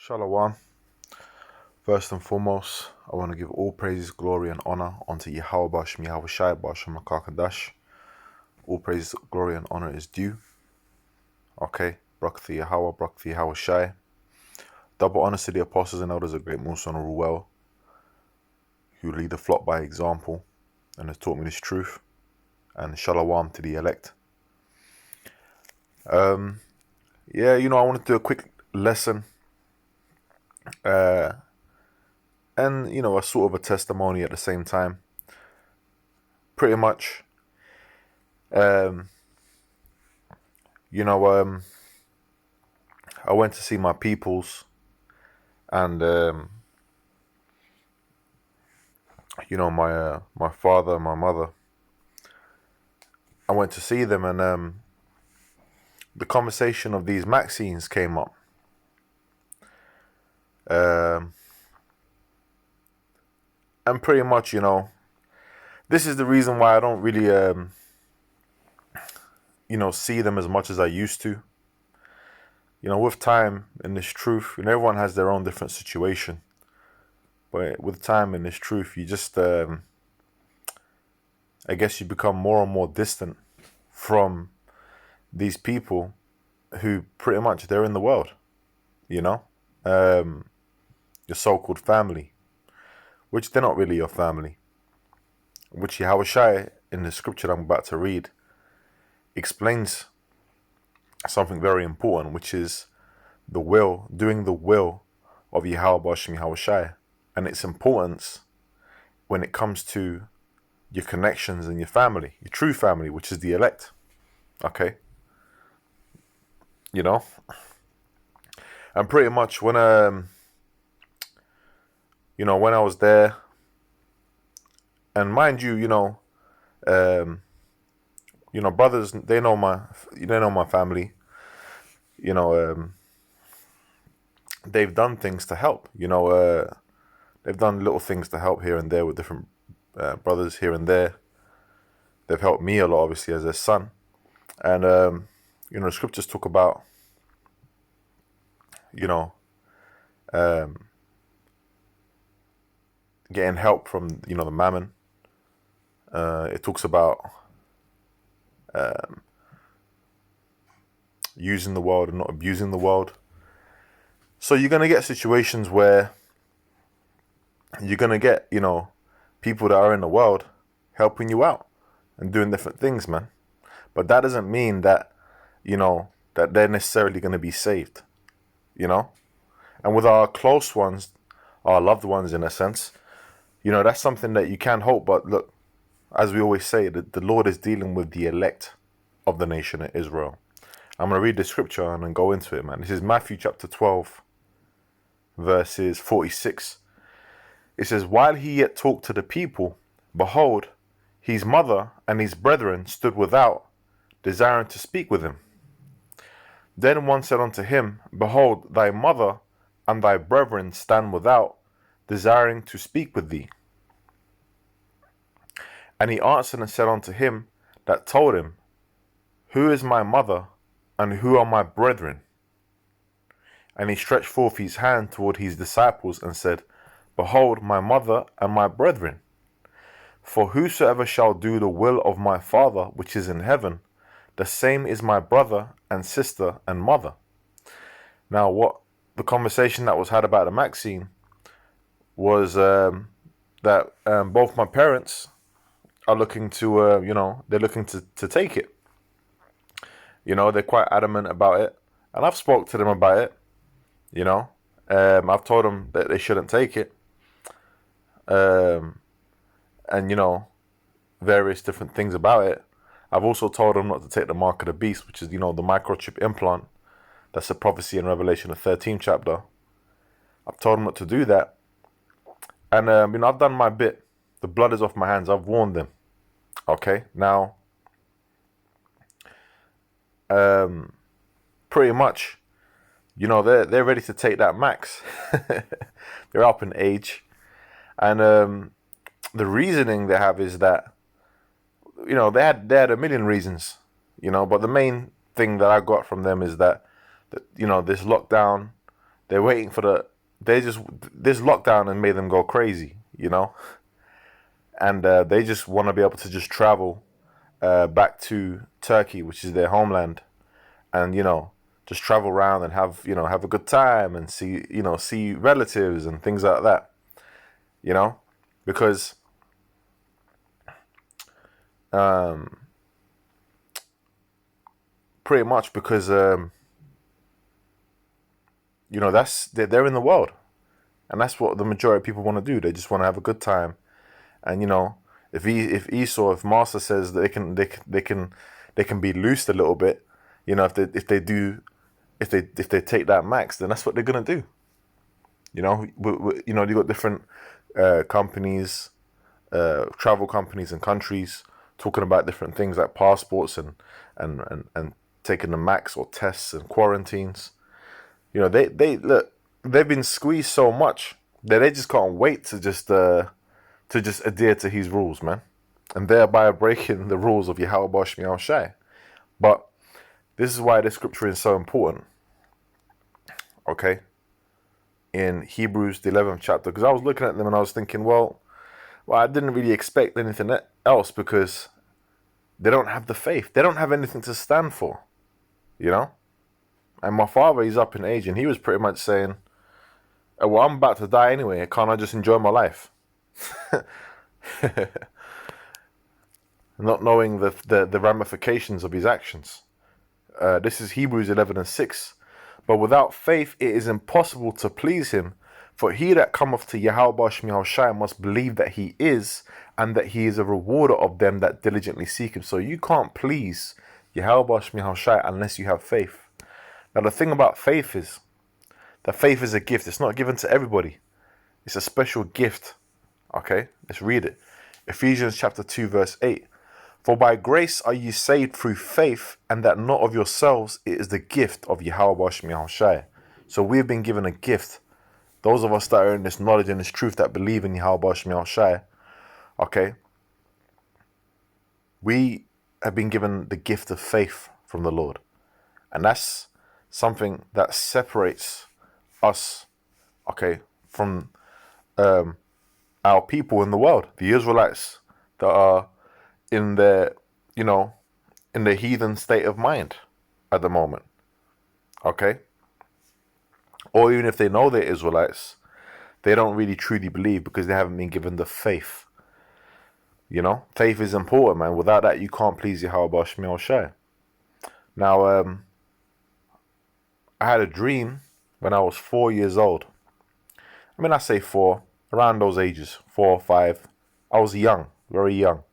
Shalom. First and foremost, I want to give all praises, glory, and honor unto Yahweh Bashem, Yahweh Shai, Bashem Makakadash. All praise, glory, and honor is due. Okay, Barak the Yahweh, Barak the Yahweh Shai. Double honors to the apostles and elders of Great Musa and Ruel, who lead the flock by example and have taught me this truth. And Shalom to the elect. I want to do a quick lesson. And a sort of a testimony at the same time. Pretty much, I went to see my peoples, and my father, my mother. I went to see them, and the conversation of these Maximes came up. And pretty much, this is the reason why I don't really, see them as much as I used to. With time and this truth, everyone has their own different situation. But with time and this truth, you just, I guess you become more and more distant from these people who pretty much, they're in the world, your so-called family, which they're not really your family, which Yahweh Shai, in the scripture I'm about to read, explains something very important, which is doing the will of Yahweh Bashem Yahweh Shai, and its importance when it comes to your connections and your family, your true family, which is the elect. Okay? And pretty much when when I was there, and mind you, brothers, they know my family. They've done things to help. They've done little things to help here and there with different brothers here and there. They've helped me a lot, obviously, as their son. And the scriptures talk about, getting help from, the mammon. It talks about using the world and not abusing the world. So you're going to get situations where you're going to get, people that are in the world helping you out and doing different things, man. But that doesn't mean that, that they're necessarily going to be saved, And with our close ones, our loved ones in a sense, that's something that you can hope. But look, as we always say, the Lord is dealing with the elect of the nation of Israel. I'm going to read the scripture and then go into it, man. This is Matthew chapter 12, verses 46. It says, "While he yet talked to the people, behold, his mother and his brethren stood without, desiring to speak with him. Then one said unto him, Behold, thy mother and thy brethren stand without, desiring to speak with thee. And he answered and said unto him that told him, Who is my mother, and who are my brethren? And he stretched forth his hand toward his disciples, and said, Behold, my mother and my brethren. For whosoever shall do the will of my Father which is in heaven, the same is my brother and sister and mother." Now, what the conversation that was had about the Maxine was that both my parents are looking to, they're looking to take it. They're quite adamant about it. And I've spoke to them about it, I've told them that they shouldn't take it. And, various different things about it. I've also told them not to take the mark of the beast, which is, the microchip implant. That's a prophecy in Revelation, the 13th chapter. I've told them not to do that. And, I've done my bit. The blood is off my hands. I've warned them. Okay? Now, pretty much, they're ready to take that max. They're up in age. And the reasoning they have is that, they had a million reasons, but the main thing that I got from them is that this lockdown They're waiting for this lockdown and made them go crazy, and they just want to be able to just travel back to Turkey, which is their homeland, and just travel around and have a good time and see relatives and things like that, because pretty much because that's they're in the world, and that's what the majority of people want to do. They just want to have a good time, and if Master says that they can be loosed a little bit, if they take that max, then that's what they're gonna do. You got different companies, travel companies and countries talking about different things like passports and taking the max or tests and quarantines. They've been squeezed so much that they just can't wait to just adhere to his rules, man, and thereby breaking the rules of Yahweh Shmi Al Shai. But this is why this scripture is so important. Okay, in Hebrews the 11th chapter, because I was looking at them and I was thinking, well, I didn't really expect anything else, because they don't have the faith. They don't have anything to stand for, And my father, he's up in age, and he was pretty much saying, oh, well, I'm about to die anyway. Can't I just enjoy my life? Not knowing the ramifications of his actions. This is Hebrews 11:6. But without faith it is impossible to please him. For he that cometh to Yahweh Shmi Shai must believe that he is, and that he is a rewarder of them that diligently seek him. So you can't please Yahweh Shmi Shai unless you have faith. Now the thing about faith is that faith is a gift. It's not given to everybody. It's a special gift. Okay, let's read it. Ephesians chapter 2 verse 8. For by grace are ye saved through faith, and that not of yourselves, it is the gift of Yahweh Shmi Shai. So we've been given a gift. Those of us that are in this knowledge and this truth, that believe in Yahweh Shmi Shai, okay, we have been given the gift of faith from the Lord. And that's something that separates us, okay, from our people in the world, the Israelites that are in their heathen state of mind at the moment, okay? Or even if they know they're Israelites, they don't really truly believe because they haven't been given the faith. Faith is important, man. Without that, you can't please Yahweh Shmi Shai. Now, I had a dream when I was 4 years old. I mean, I say 4, around those ages, 4 or 5. I was young, very young.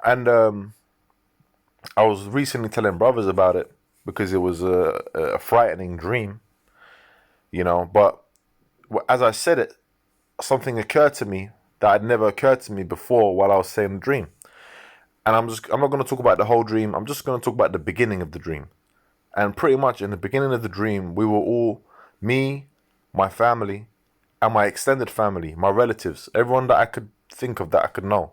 And I was recently telling brothers about it because it was a frightening dream, But as I said it, something occurred to me that had never occurred to me before while I was saying the dream. And I'm not going to talk about the whole dream. I'm just going to talk about the beginning of the dream. And pretty much in the beginning of the dream, we were all, me, my family, and my extended family, my relatives, everyone that I could think of, that I could know.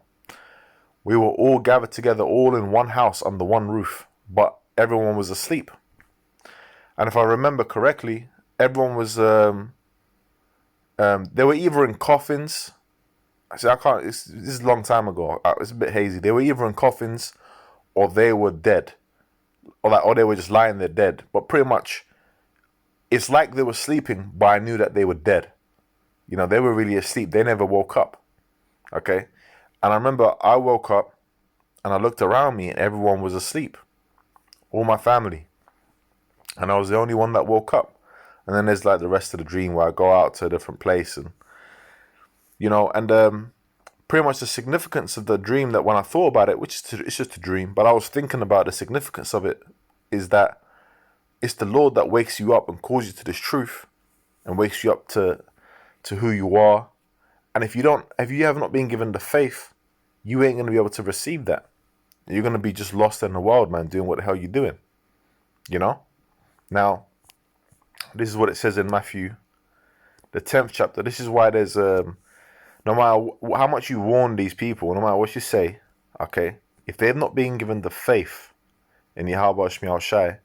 We were all gathered together, all in one house under one roof, but everyone was asleep. And if I remember correctly, everyone was, they were either in coffins. I can't, this is a long time ago. It's a bit hazy. They were either in coffins or they were dead. Or they were just lying there dead. But pretty much, it's like they were sleeping, but I knew that they were dead. They were really asleep. They never woke up. Okay? And I remember I woke up and I looked around me and everyone was asleep. All my family. And I was the only one that woke up. And then there's like the rest of the dream where I go out to a different place and, pretty much the significance of the dream, that when I thought about it, which is it's just a dream, but I was thinking about the significance of it, is that it's the Lord that wakes you up and calls you to this truth and wakes you up to who you are. And if you have not been given the faith, you ain't going to be able to receive that. You're going to be just lost in the world, man, doing what the hell you're doing. Now, this is what it says in Matthew, the 10th chapter. This is why there's, no matter how much you warn these people, no matter what you say, okay, if they've not been given the faith in Yahweh Shmi Shai,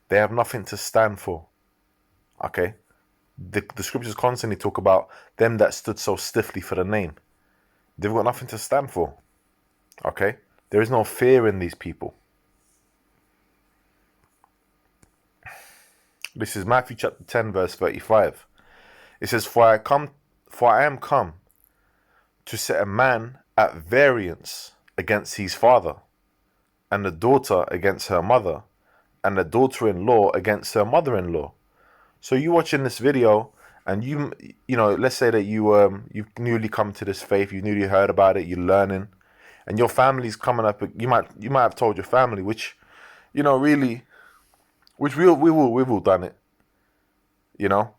they have nothing to stand for. Okay? The scriptures constantly talk about them that stood so stiffly for the name. They've got nothing to stand for. Okay? There is no fear in these people. This is Matthew chapter 10, verse 35. It says, For I am come to set a man at variance against his father, and the daughter against her mother, and the daughter-in-law against her mother-in-law. So you watching this video, and you know, let's say that you've newly come to this faith, you newly heard about it, you're learning, and your family's coming up. You might have told your family, which, you know, really, which we've all done it. You know,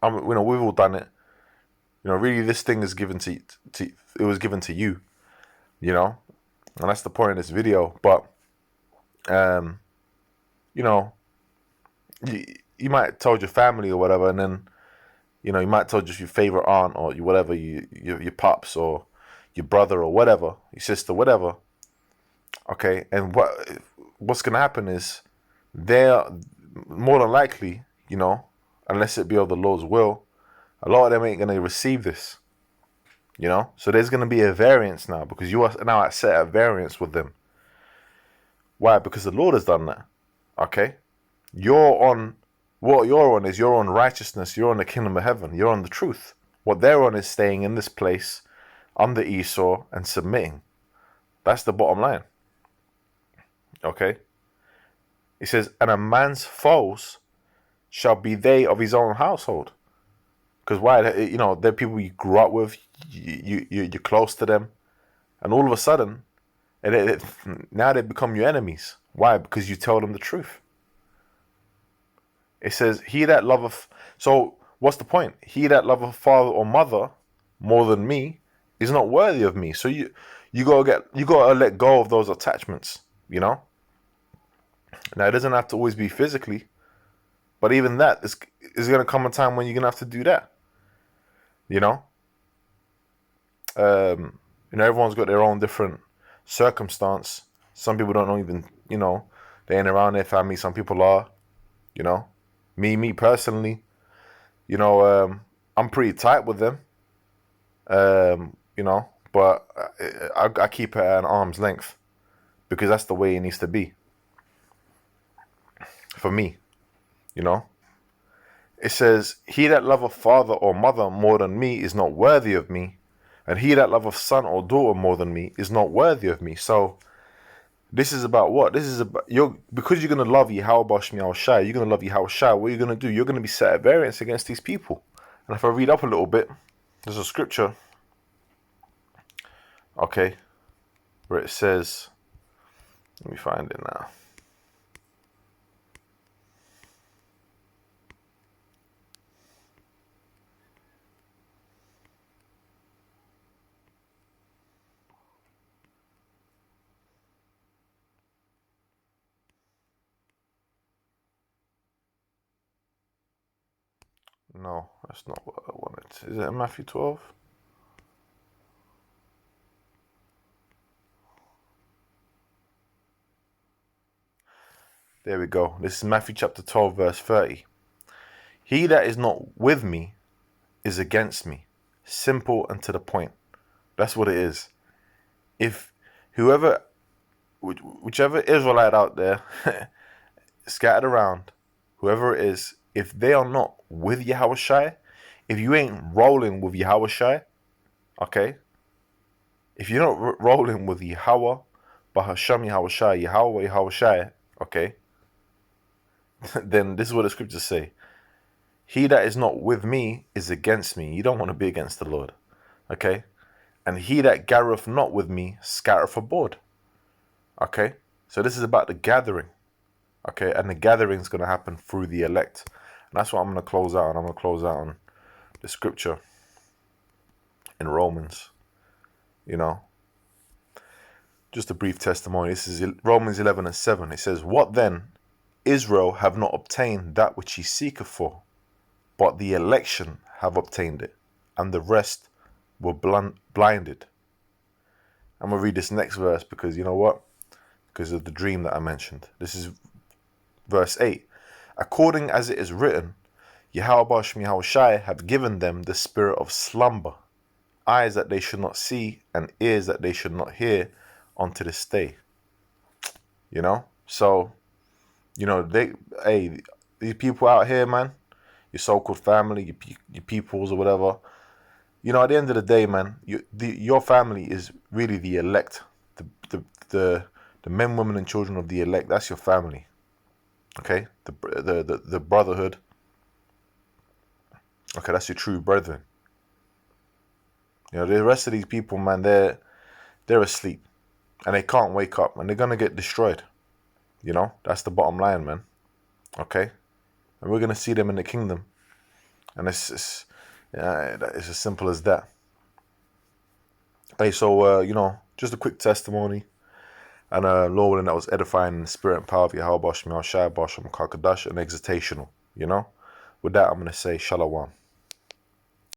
we've all done it. You know, really, this thing is given to it was given to you. You know, and that's the point of this video. But, you know, you might have told your family or whatever, and then, you know, you might have told just your favorite aunt or whatever, your pops or your brother or whatever, your sister, whatever. Okay, and what's gonna happen is they're more than likely, you know, unless it be of the Lord's will, a lot of them ain't gonna receive this. You know, so there's gonna be a variance now because you are now set at variance with them. Why? Because the Lord has done that. Okay, what you're on is you're on righteousness. You're on the kingdom of heaven. You're on the truth. What they're on is staying in this place under Esau and submitting. That's the bottom line. Okay. It says, and a man's foes shall be they of his own household. Because why? You know, they're people you grew up with. You're close to them, and all of a sudden, now they become your enemies. Why? Because you tell them the truth. It says, he that loveth... So, what's the point? He that loveth father or mother more than me is not worthy of me. So you gotta let go of those attachments, you know? Now, it doesn't have to always be physically, but even that is going to come a time when you're going to have to do that, you know? You know, everyone's got their own different circumstance. Some people don't even, you know, they ain't around their family. Some people are, you know? Me personally, you know, I'm pretty tight with them, you know, but I keep it at an arm's length because that's the way it needs to be for me, you know. It says, he that loveth father or mother more than me is not worthy of me, and he that loveth son or daughter more than me is not worthy of me. So this is about what? This is about because you're gonna love Yahweh Shai, you're gonna love Yahweh Shai. What you're gonna do? You're gonna be set at variance against these people. And if I read up a little bit, there's a scripture, okay, where it says, let me find it now. No, that's not what I wanted. Is it in Matthew 12? There we go. This is Matthew chapter 12, verse 30. He that is not with me is against me. Simple and to the point. That's what it is. If whichever Israelite out there scattered around, whoever it is, if they are not with Yahweh Shai, if you ain't rolling with Yahweh Shai, okay, if you're not rolling with Yahweh, Bahasham Yahweh Shai, Yahweh Shai, okay, then this is what the scriptures say. He that is not with me is against me. You don't want to be against the Lord, okay? And he that gathereth not with me scattereth abroad, okay? So this is about the gathering, okay? And the gathering is going to happen through the elect. And that's what I'm going to close out on. I'm going to close out on the scripture in Romans, you know. Just a brief testimony. This is Romans 11:7. It says, what then? Israel have not obtained that which he seeketh for, but the election have obtained it, and the rest were blinded. I'm going to read this next verse because you know what? Because of the dream that I mentioned. This is verse 8. According as it is written, Yahweh Shemi Shai have given them the spirit of slumber, eyes that they should not see and ears that they should not hear unto this day. You know? So, you know, these people out here, man, your so-called family, your peoples or whatever, you know, at the end of the day, man, your family is really the elect. The men, women, and children of the elect, that's your family. Okay? The brotherhood. Okay, that's your true brethren. You know, the rest of these people, man, they're asleep. And they can't wake up. And they're going to get destroyed. You know? That's the bottom line, man. Okay? And we're going to see them in the kingdom. And it's as simple as that. Hey, so, you know, just a quick testimony. And Lord willing, that was edifying in the spirit and power of Yahweh Shemi Shai, Bashem Kakadash, and exhortational, you know? With that, I'm going to say Shalom.